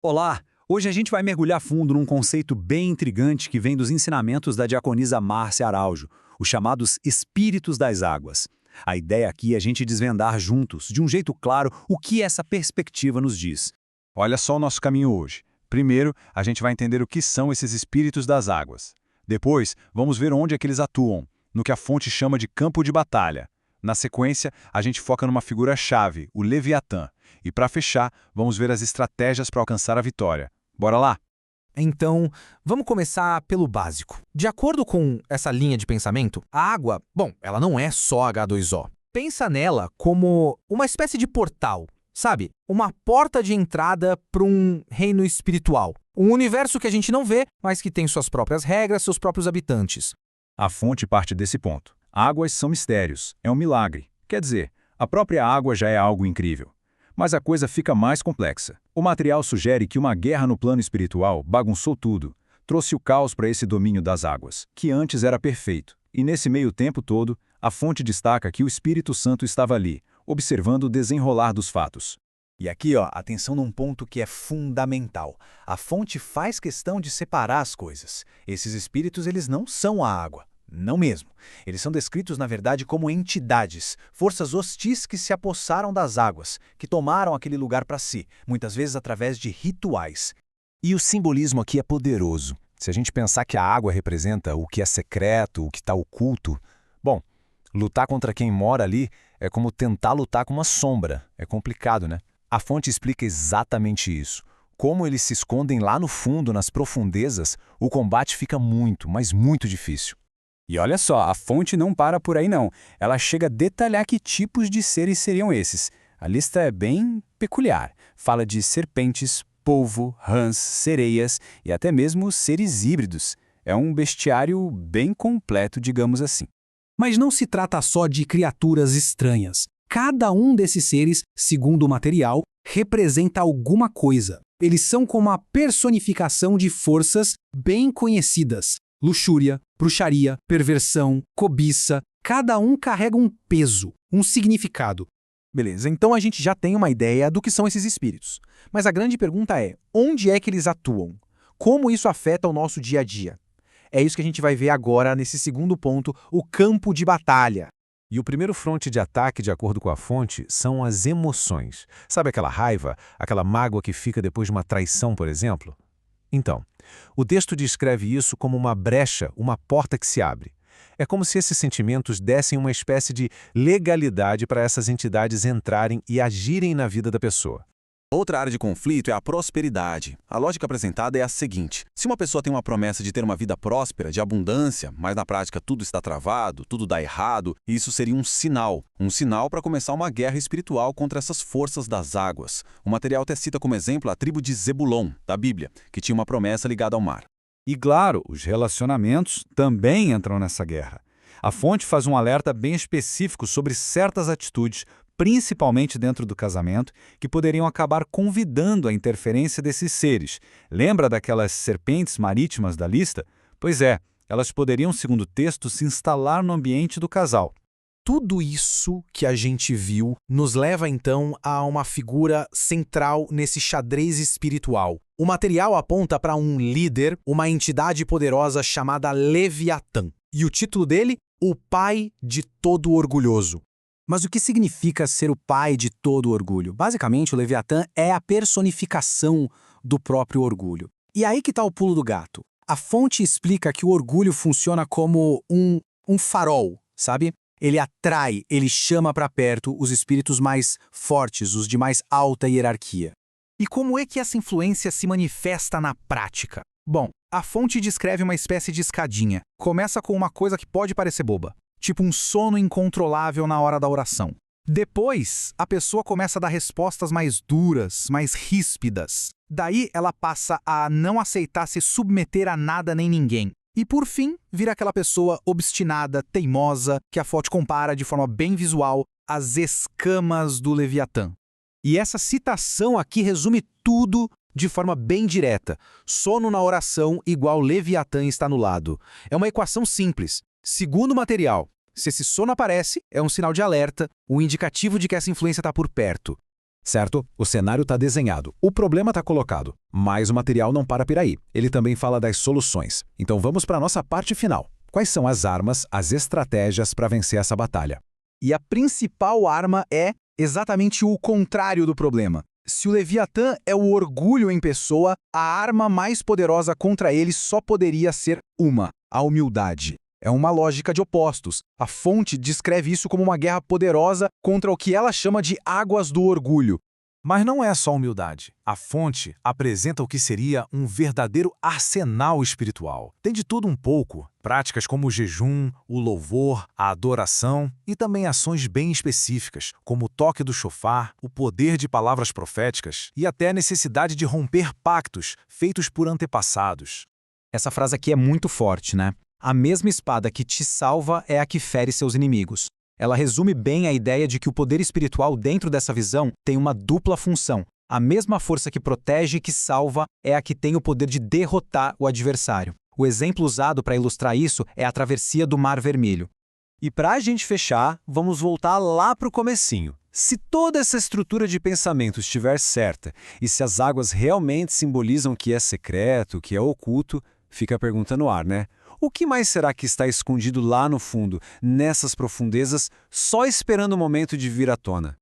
Olá! Hoje a gente vai mergulhar fundo num conceito bem intrigante que vem dos ensinamentos da diaconisa Márcia Araújo, os chamados espíritos das águas. A ideia aqui é a gente desvendar juntos, de um jeito claro, o que essa perspectiva nos diz. Olha só o nosso caminho hoje. Primeiro, a gente vai entender o que são esses espíritos das águas. Depois, vamos ver onde é que eles atuam, no que a fonte chama de campo de batalha. Na sequência, a gente foca numa figura-chave, o Leviatã. E para fechar, vamos ver as estratégias para alcançar a vitória. Bora lá? Então, vamos começar pelo básico. De acordo com essa linha de pensamento, a água, ela não é só H2O. Pensa nela como uma espécie de portal, sabe? Uma porta de entrada para um reino espiritual. Um universo que a gente não vê, mas que tem suas próprias regras, seus próprios habitantes. A fonte parte desse ponto. Águas são mistérios, é um milagre. Quer dizer, a própria água já é algo incrível. Mas a coisa fica mais complexa. O material sugere que uma guerra no plano espiritual bagunçou tudo, trouxe o caos para esse domínio das águas, que antes era perfeito. E nesse meio tempo todo, a fonte destaca que o Espírito Santo estava ali, observando o desenrolar dos fatos. E aqui, atenção num ponto que é fundamental. A fonte faz questão de separar as coisas. Esses espíritos, eles não são a água. Não mesmo. Eles são descritos, na verdade, como entidades, forças hostis que se apossaram das águas, que tomaram aquele lugar para si, muitas vezes através de rituais. E o simbolismo aqui é poderoso. Se a gente pensar que a água representa o que é secreto, o que está oculto, lutar contra quem mora ali é como tentar lutar com uma sombra. É complicado, né? A fonte explica exatamente isso. Como eles se escondem lá no fundo, nas profundezas, o combate fica muito, mas muito difícil. E olha só, a fonte não para por aí não. Ela chega a detalhar que tipos de seres seriam esses. A lista é bem peculiar. Fala de serpentes, polvo, rãs, sereias e até mesmo seres híbridos. É um bestiário bem completo, digamos assim. Mas não se trata só de criaturas estranhas. Cada um desses seres, segundo o material, representa alguma coisa. Eles são como a personificação de forças bem conhecidas. Luxúria, bruxaria, perversão, cobiça, cada um carrega um peso, um significado. Beleza, então a gente já tem uma ideia do que são esses espíritos. Mas a grande pergunta é, onde é que eles atuam? Como isso afeta o nosso dia a dia? É isso que a gente vai ver agora nesse segundo ponto, o campo de batalha. E o primeiro fronte de ataque, de acordo com a fonte, são as emoções. Sabe aquela raiva, aquela mágoa que fica depois de uma traição, por exemplo? Então, o texto descreve isso como uma brecha, uma porta que se abre. É como se esses sentimentos dessem uma espécie de legalidade para essas entidades entrarem e agirem na vida da pessoa. Outra área de conflito é a prosperidade. A lógica apresentada é a seguinte: se uma pessoa tem uma promessa de ter uma vida próspera, de abundância, mas na prática tudo está travado, tudo dá errado, isso seria um sinal para começar uma guerra espiritual contra essas forças das águas. O material até cita como exemplo a tribo de Zebulon, da Bíblia, que tinha uma promessa ligada ao mar. E claro, os relacionamentos também entram nessa guerra. A fonte faz um alerta bem específico sobre certas atitudes, principalmente dentro do casamento, que poderiam acabar convidando a interferência desses seres. Lembra daquelas serpentes marítimas da lista? Pois é, elas poderiam, segundo o texto, se instalar no ambiente do casal. Tudo isso que a gente viu nos leva então a uma figura central nesse xadrez espiritual. O material aponta para um líder, uma entidade poderosa chamada Leviatã. E o título dele, O Pai de Todo Orgulhoso. Mas o que significa ser o pai de todo orgulho? Basicamente, o Leviatã é a personificação do próprio orgulho. E aí que está o pulo do gato. A fonte explica que o orgulho funciona como um farol, sabe? Ele atrai, ele chama para perto os espíritos mais fortes, os de mais alta hierarquia. E como é que essa influência se manifesta na prática? Bom, a fonte descreve uma espécie de escadinha. Começa com uma coisa que pode parecer boba, tipo um sono incontrolável na hora da oração. Depois, a pessoa começa a dar respostas mais duras, mais ríspidas. Daí, ela passa a não aceitar se submeter a nada nem ninguém. E, por fim, vira aquela pessoa obstinada, teimosa, que a fonte compara de forma bem visual às escamas do Leviatã. E essa citação aqui resume tudo de forma bem direta. Sono na oração igual Leviatã está no lado. É uma equação simples. Segundo o material, se esse sono aparece, é um sinal de alerta, um indicativo de que essa influência está por perto. Certo? O cenário está desenhado, o problema está colocado, mas o material não para por aí. Ele também fala das soluções. Então vamos para a nossa parte final. Quais são as armas, as estratégias para vencer essa batalha? E a principal arma é exatamente o contrário do problema. Se o Leviatã é o orgulho em pessoa, a arma mais poderosa contra ele só poderia ser a humildade. É uma lógica de opostos. A fonte descreve isso como uma guerra poderosa contra o que ela chama de águas do orgulho. Mas não é só humildade. A fonte apresenta o que seria um verdadeiro arsenal espiritual. Tem de tudo um pouco. Práticas como o jejum, o louvor, a adoração e também ações bem específicas, como o toque do chofar, o poder de palavras proféticas e até a necessidade de romper pactos feitos por antepassados. Essa frase aqui é muito forte, né? A mesma espada que te salva é a que fere seus inimigos. Ela resume bem a ideia de que o poder espiritual dentro dessa visão tem uma dupla função. A mesma força que protege e que salva é a que tem o poder de derrotar o adversário. O exemplo usado para ilustrar isso é a travessia do Mar Vermelho. E para a gente fechar, vamos voltar lá para o comecinho. Se toda essa estrutura de pensamento estiver certa, e se as águas realmente simbolizam o que é secreto, o que é oculto, fica a pergunta no ar, né? O que mais será que está escondido lá no fundo, nessas profundezas, só esperando o momento de vir à tona?